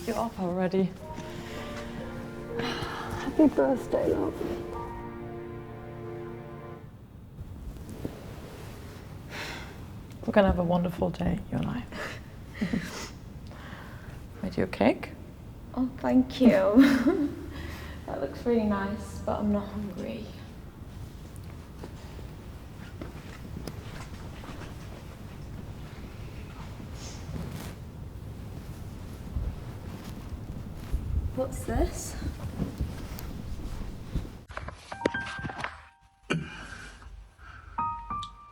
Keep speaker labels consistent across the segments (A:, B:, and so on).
A: You're up already.
B: Happy birthday, love.
A: We're gonna have a wonderful day, you and I. Made you a cake?
C: Oh, thank you. That looks really nice, but I'm not hungry. What's this?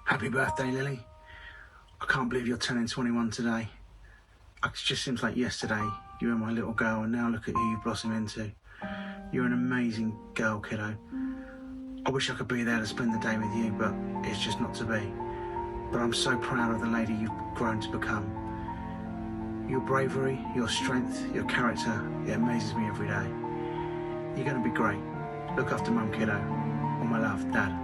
D: Happy birthday, Lily. I can't believe you're turning 21 today. It just seems like yesterday you were my little girl, and now look at who you've blossomed into. You're an amazing girl, kiddo. I wish I could be there to spend the day with you, but it's just not to be. But I'm so proud of the lady you've grown to become. Your bravery, your strength, your character, it amazes me every day. You're going to be great. Look after Mum, kiddo. All my love, Dad.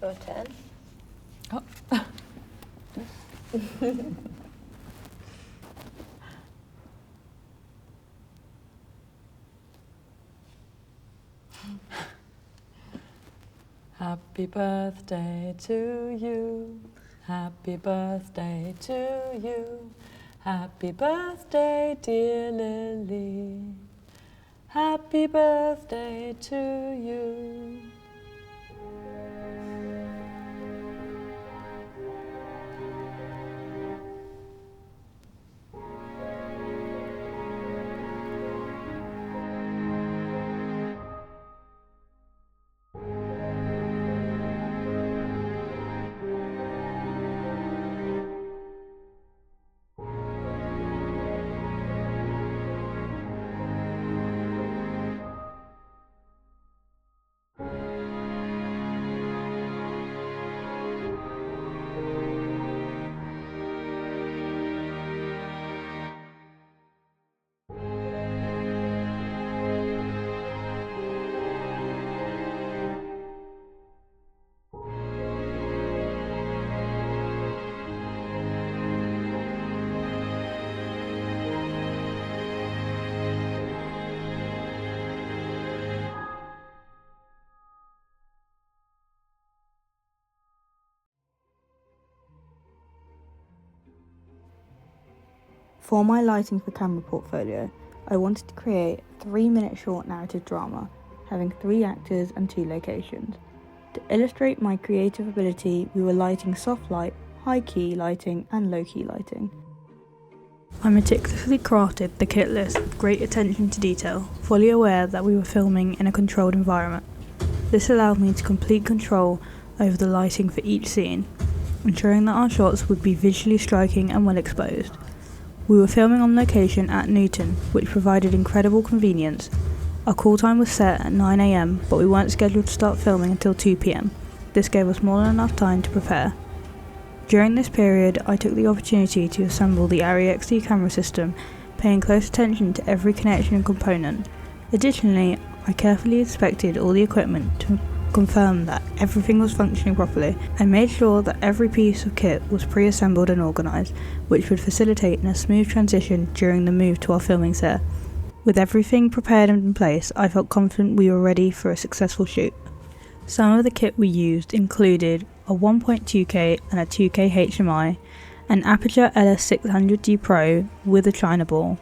C: Your turn.
A: Oh. Happy birthday to you. Happy birthday to you. Happy birthday, dear Lily. Happy birthday to you.
B: For my lighting for camera portfolio, I wanted to create a 3-minute short narrative drama, having 3 actors and 2 locations. To illustrate my creative ability, we were lighting soft light, high key lighting and low key lighting. I meticulously crafted the kit list with great attention to detail, fully aware that we were filming in a controlled environment. This allowed me to complete control over the lighting for each scene, ensuring that our shots would be visually striking and well exposed. We were filming on location at Newton, which provided incredible convenience. Our call time was set at 9 AM, but we weren't scheduled to start filming until 2 PM. This gave us more than enough time to prepare. During this period, I took the opportunity to assemble the ARRI XD camera system, paying close attention to every connection and component. Additionally, I carefully inspected all the equipment to confirm that everything was functioning properly. I made sure that every piece of kit was pre-assembled and organised, which would facilitate a smooth transition during the move to our filming set. With everything prepared and in place, I felt confident we were ready for a successful shoot. Some of the kit we used included a 1.2K and a 2K HMI, an Aperture LS600D Pro with a China ball,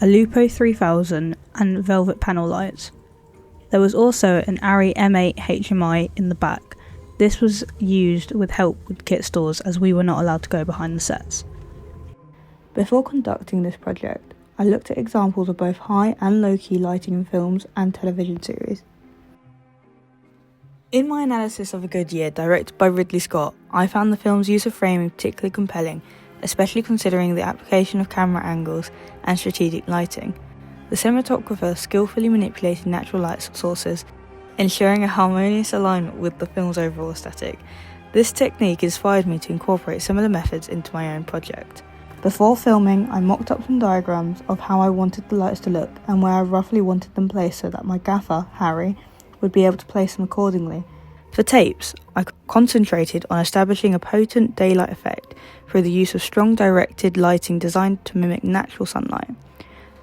B: a Lupo 3000 and velvet panel lights. There was also an ARRI M8 HMI in the back. This was used with help with kit stores as we were not allowed to go behind the sets. Before conducting this project, I looked at examples of both high and low key lighting in films and television series. In my analysis of A Good Year, directed by Ridley Scott, I found the film's use of framing particularly compelling, especially considering the application of camera angles and strategic lighting. The cinematographer skillfully manipulated natural light sources, ensuring a harmonious alignment with the film's overall aesthetic. This technique inspired me to incorporate similar methods into my own project. Before filming, I mocked up some diagrams of how I wanted the lights to look and where I roughly wanted them placed so that my gaffer, Harry, would be able to place them accordingly. For tapes, I concentrated on establishing a potent daylight effect through the use of strong directed lighting designed to mimic natural sunlight.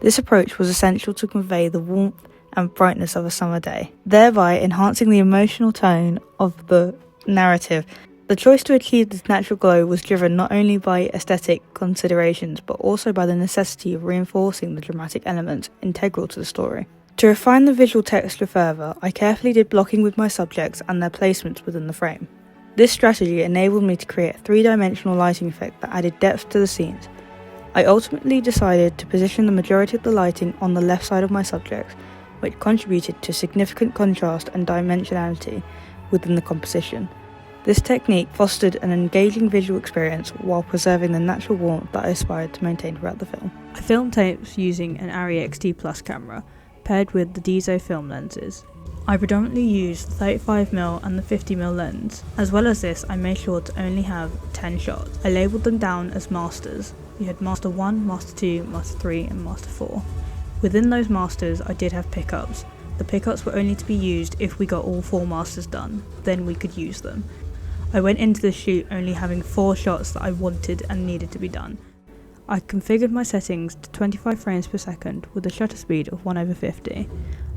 B: This approach was essential to convey the warmth and brightness of a summer day, thereby enhancing the emotional tone of the narrative. The choice to achieve this natural glow was driven not only by aesthetic considerations but also by the necessity of reinforcing the dramatic elements integral to the story. To refine the visual texture further, I carefully did blocking with my subjects and their placements within the frame. This strategy enabled me to create a three-dimensional lighting effect that added depth to the scenes. I ultimately decided to position the majority of the lighting on the left side of my subjects, which contributed to significant contrast and dimensionality within the composition. This technique fostered an engaging visual experience while preserving the natural warmth that I aspired to maintain throughout the film. I filmed tapes using an ARRI XT Plus camera, paired with the Dieso film lenses. I predominantly used the 35mm and the 50mm lens. As well as this, I made sure to only have 10 shots. I labelled them down as masters. You had Master 1, Master 2, Master 3 and Master 4. Within those masters, I did have pickups. The pickups were only to be used if we got all 4 masters done, then we could use them. I went into the shoot only having 4 shots that I wanted and needed to be done. I configured my settings to 25 frames per second with a shutter speed of 1/50.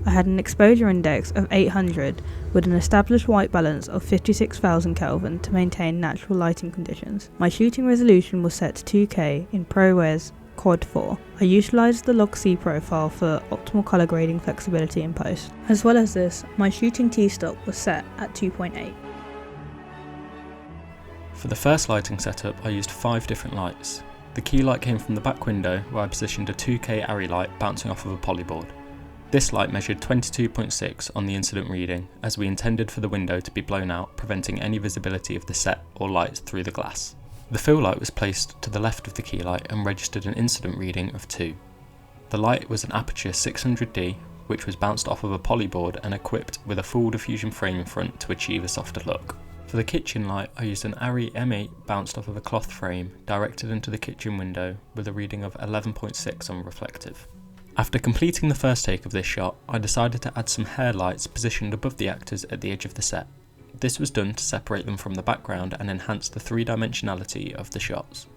B: I had an exposure index of 800 with an established white balance of 56,000 Kelvin to maintain natural lighting conditions. My shooting resolution was set to 2K in ProRes Quad 4. I utilised the log C profile for optimal colour grading flexibility in post. As well as this, my shooting T-stop was set at 2.8.
E: For the first lighting setup, I used 5 different lights. The key light came from the back window where I positioned a 2K ARRI light bouncing off of a polyboard. This light measured 22.6 on the incident reading, as we intended for the window to be blown out, preventing any visibility of the set or lights through the glass. The fill light was placed to the left of the key light and registered an incident reading of 2. The light was an Aperture 600D, which was bounced off of a polyboard and equipped with a full diffusion frame in front to achieve a softer look. For the kitchen light, I used an ARRI M8 bounced off of a cloth frame, directed into the kitchen window with a reading of 11.6 on reflective. After completing the first take of this shot, I decided to add some hair lights positioned above the actors at the edge of the set. This was done to separate them from the background and enhance the three-dimensionality of the shots.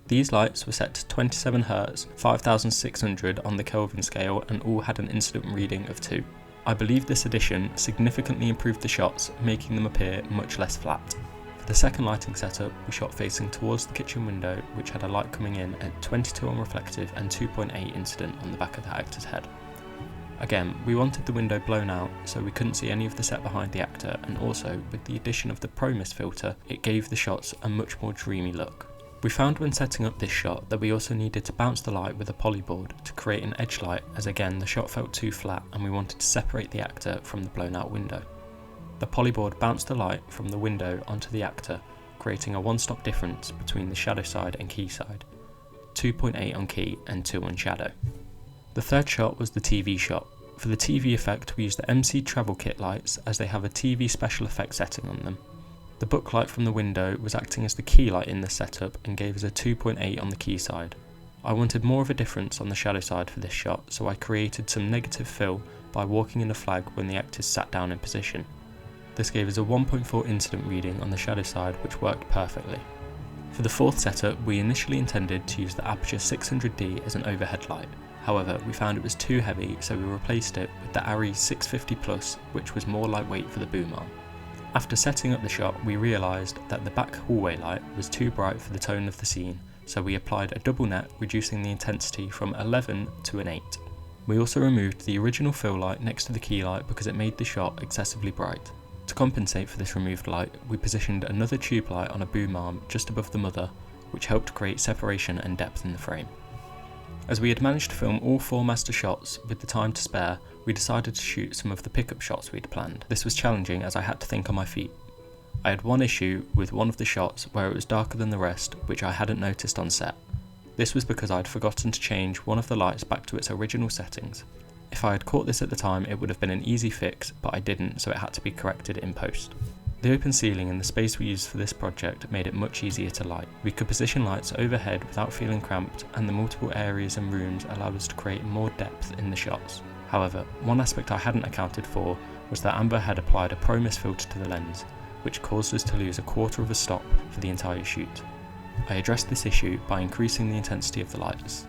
E: These lights were set to 27Hz, 5600 on the Kelvin scale, and all had an incident reading of 2. I believe this addition significantly improved the shots, making them appear much less flat. For the second lighting setup, we shot facing towards the kitchen window, which had a light coming in at 22 on reflective and 2.8 incident on the back of the actor's head. Again, we wanted the window blown out so we couldn't see any of the set behind the actor, and also, with the addition of the Pro Mist filter, it gave the shots a much more dreamy look. We found when setting up this shot that we also needed to bounce the light with a polyboard to create an edge light, as again the shot felt too flat and we wanted to separate the actor from the blown out window. The polyboard bounced the light from the window onto the actor, creating a one-stop difference between the shadow side and key side, 2.8 on key and 2 on shadow. The third shot was the TV shot. For the TV effect, we used the MC Travel Kit lights as they have a TV special effect setting on them. The booklight from the window was acting as the key light in this setup and gave us a 2.8 on the key side. I wanted more of a difference on the shadow side for this shot, so I created some negative fill by walking in a flag when the actors sat down in position. This gave us a 1.4 incident reading on the shadow side, which worked perfectly. For the fourth setup, we initially intended to use the Aperture 600D as an overhead light. However, we found it was too heavy, so we replaced it with the ARRI 650 Plus, which was more lightweight for the boom arm. After setting up the shot, we realised that the back hallway light was too bright for the tone of the scene, so we applied a double net, reducing the intensity from 11 to an 8. We also removed the original fill light next to the key light because it made the shot excessively bright. To compensate for this removed light, we positioned another tube light on a boom arm just above the mother, which helped create separation and depth in the frame. As we had managed to film all 4 master shots with the time to spare, we decided to shoot some of the pickup shots we'd planned. This was challenging as I had to think on my feet. I had one issue with one of the shots where it was darker than the rest, which I hadn't noticed on set. This was because I had forgotten to change one of the lights back to its original settings. If I had caught this at the time, it would have been an easy fix, but I didn't, so it had to be corrected in post. The open ceiling and the space we used for this project made it much easier to light. We could position lights overhead without feeling cramped, and the multiple areas and rooms allowed us to create more depth in the shots. However, one aspect I hadn't accounted for was that Amber had applied a Pro Mist filter to the lens, which caused us to lose a quarter of a stop for the entire shoot. I addressed this issue by increasing the intensity of the lights.